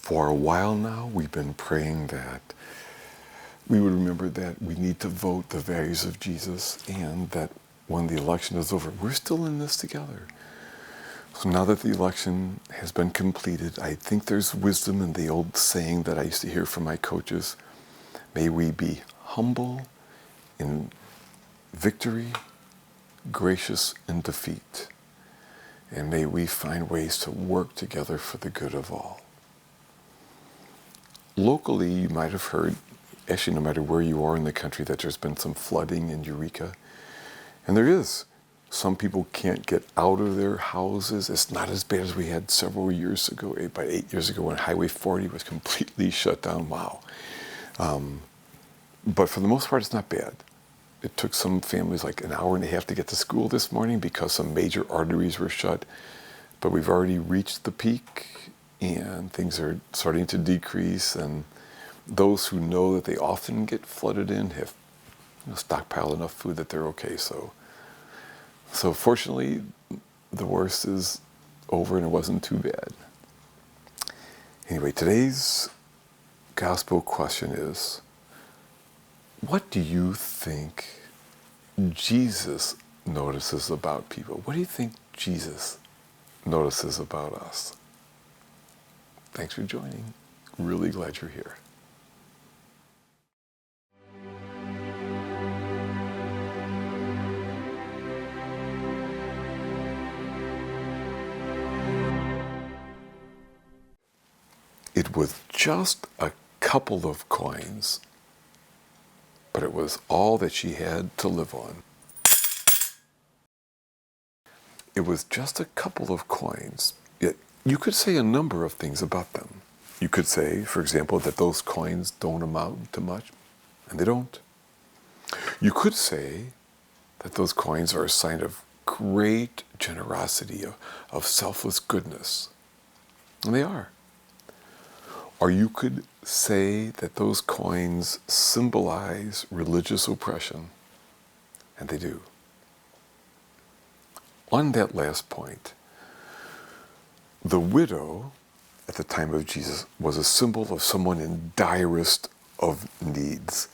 For a while now, we've been praying that we would remember that we need to vote the values of Jesus, and that when the election is over, we're still in this together. So now that the election has been completed, I think there's wisdom in the old saying that I used to hear from my coaches: may we be humble in victory, gracious in defeat, and may we find ways to work together for the good of all. Locally, you might have heard, actually no matter where you are in the country, that there's been some flooding in Eureka. And there is. Some people can't get out of their houses. It's not as bad as we had several years ago, about 8 years ago, when Highway 40 was completely shut down. Wow. But for the most part, it's not bad. It took some families like an hour and a half to get to school this morning because some major arteries were shut. But we've already reached the peak, and things are starting to decrease. And those who know that they often get flooded in have stockpiled enough food that they're okay. So fortunately, the worst is over and it wasn't too bad. Anyway, today's gospel question is, what do you think Jesus notices about people? What do you think Jesus notices about us? Thanks for joining. Really glad you're here. It was just a couple of coins, but it was all that she had to live on. It was just a couple of coins, yet you could say a number of things about them. You could say, for example, that those coins don't amount to much, and they don't. You could say that those coins are a sign of great generosity, of selfless goodness, and they are. Or you could say that those coins symbolize religious oppression, and they do. On that last point, the widow at the time of Jesus was a symbol of someone in direst of needs.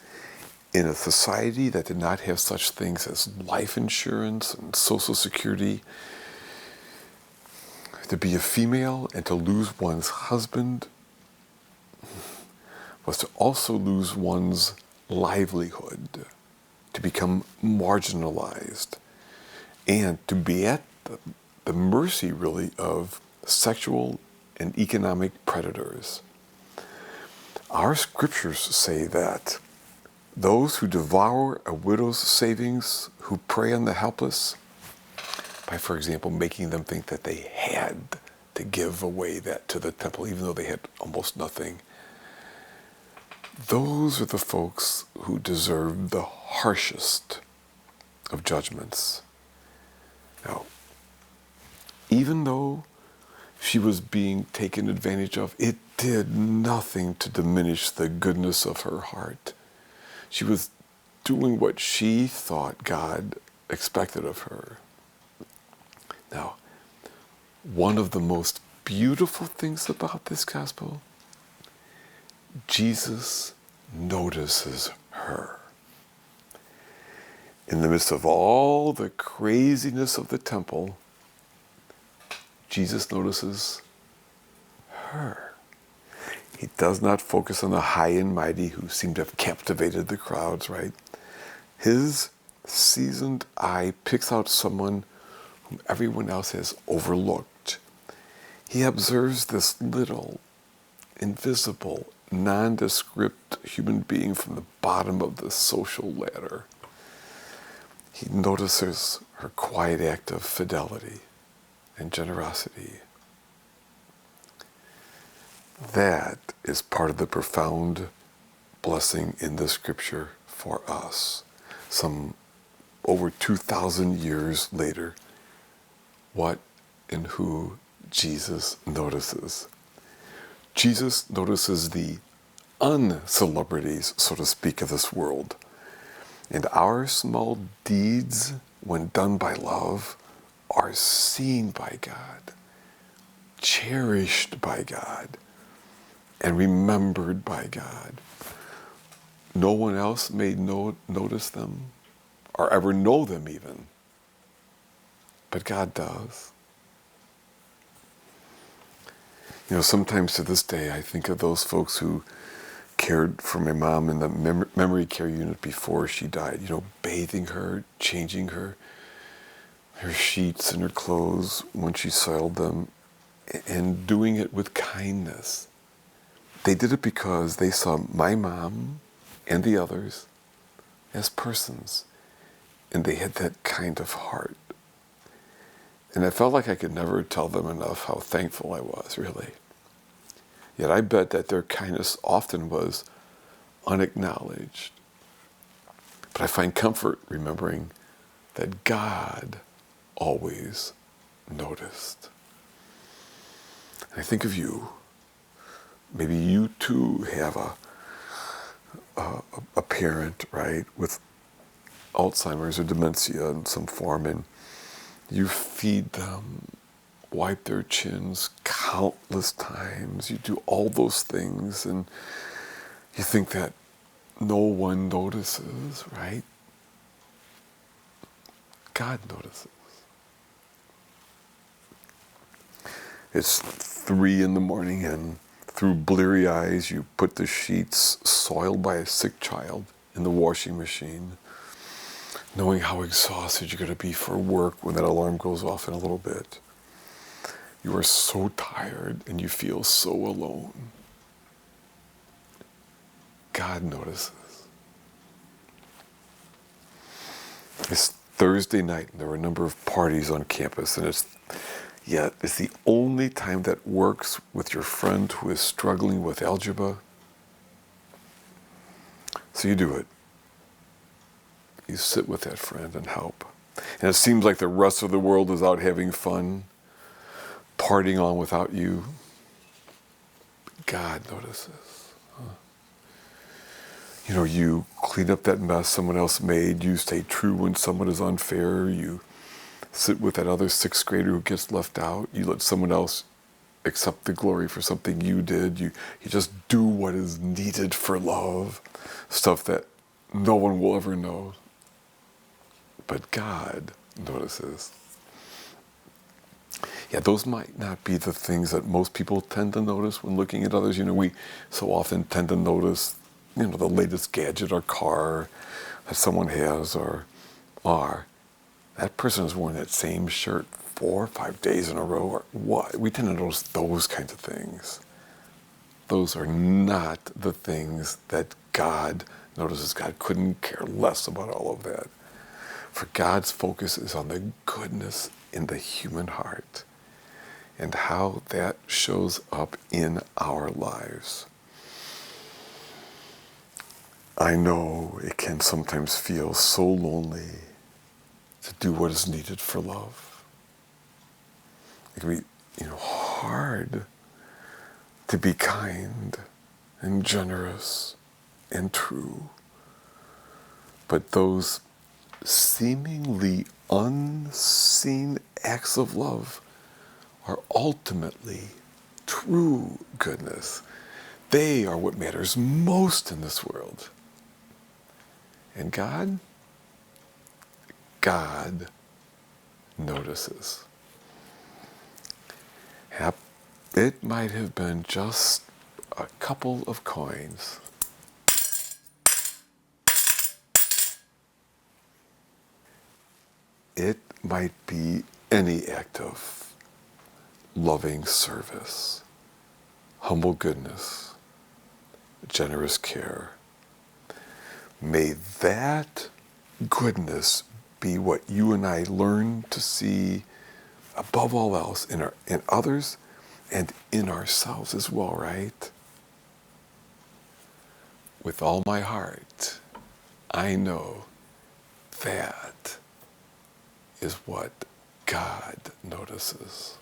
In a society that did not have such things as life insurance and Social Security, to be a female and to lose one's husband was to also lose one's livelihood, to become marginalized, and to be at the mercy, really, of sexual and economic predators. Our scriptures say that those who devour a widow's savings, who prey on the helpless, by, for example, making them think that they had to give away that to the temple, even though they had almost nothing, those are the folks who deserve the harshest of judgments. Now, even though she was being taken advantage of, it did nothing to diminish the goodness of her heart. She was doing what she thought God expected of her. Now, one of the most beautiful things about this gospel, Jesus notices her. In the midst of all the craziness of the temple, Jesus notices her. He does not focus on the high and mighty who seem to have captivated the crowds, right? His seasoned eye picks out someone whom everyone else has overlooked. He observes this little, invisible, nondescript human being from the bottom of the social ladder. He notices her quiet act of fidelity and generosity. That is part of the profound blessing in the scripture for us. Some over 2,000 years later, what and who Jesus notices. Jesus notices the uncelebrities, so to speak, of this world. And our small deeds, when done by love, are seen by God, cherished by God, and remembered by God. No one else may notice them or ever know them even, but God does. You know, sometimes to this day, I think of those folks who cared for my mom in the memory care unit before she died, you know, bathing her, changing her sheets and her clothes when she soiled them, and doing it with kindness. They did it because they saw my mom and the others as persons, and they had that kind of heart. And I felt like I could never tell them enough how thankful I was, really. Yet I bet that their kindness often was unacknowledged. But I find comfort remembering that God always noticed. And I think of you. Maybe you too have a parent, right, with Alzheimer's or dementia in some form, and you feed them, wipe their chins countless times. You do all those things, and you think that no one notices, right? God notices. It's 3 a.m, and through bleary eyes, you put the sheets soiled by a sick child in the washing machine, knowing how exhausted you're going to be for work when that alarm goes off in a little bit. You are so tired and you feel so alone. God notices. It's Thursday night, and there are a number of parties on campus, and it's the only time that works with your friend who is struggling with algebra. So you do it. You sit with that friend and help. And it seems like the rest of the world is out having fun, partying on without you. God notices. You know, you clean up that mess someone else made. You stay true when someone is unfair. You sit with that other 6th grader who gets left out. You let someone else accept the glory for something you did. You just do what is needed for love, stuff that no one will ever know. But God notices. Yeah, those might not be the things that most people tend to notice when looking at others. You know, we so often tend to notice, you know, the latest gadget or car that someone has, or that person has worn that same shirt 4 or 5 days in a row, or what. We tend to notice those kinds of things. Those are not the things that God notices. God couldn't care less about all of that. For God's focus is on the goodness in the human heart and how that shows up in our lives. I know it can sometimes feel so lonely to do what is needed for love. It can be, you know, hard to be kind and generous and true. But those seemingly unseen acts of love are ultimately true goodness. They are what matters most in this world. And God notices. It might have been just a couple of coins. It might be any act of loving service, humble goodness, generous care. May that goodness be what you and I learn to see above all else in others and in ourselves as well, right? With all my heart, I know that is what God notices.